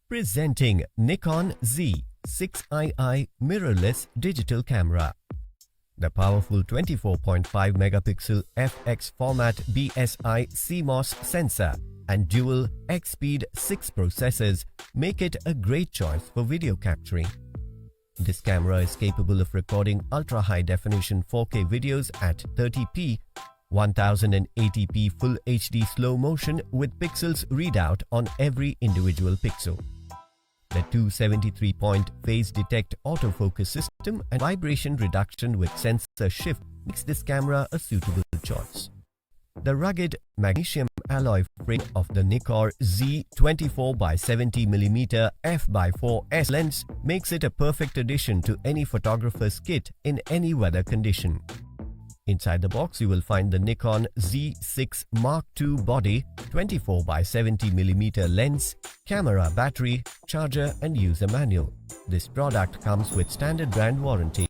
Presenting Nikon Z 6II mirrorless digital camera. The powerful 24.5 megapixel FX format BSI CMOS sensor and dual X-Speed 6 processors make it a great choice for video capturing. This camera is capable of recording ultra-high definition 4K videos at 30p, 1080p Full HD slow motion with pixels readout on every individual pixel. The 273-point phase detect autofocus system and vibration reduction with sensor shift makes this camera a suitable choice. The rugged magnesium alloy frame of the NIKKOR Z 24x70mm f/4s lens makes it a perfect addition to any photographer's kit in any weather condition. Inside the box, you will find the Nikon Z6 Mark II body, 24x70mm lens, camera battery, charger and user manual. This product comes with standard brand warranty.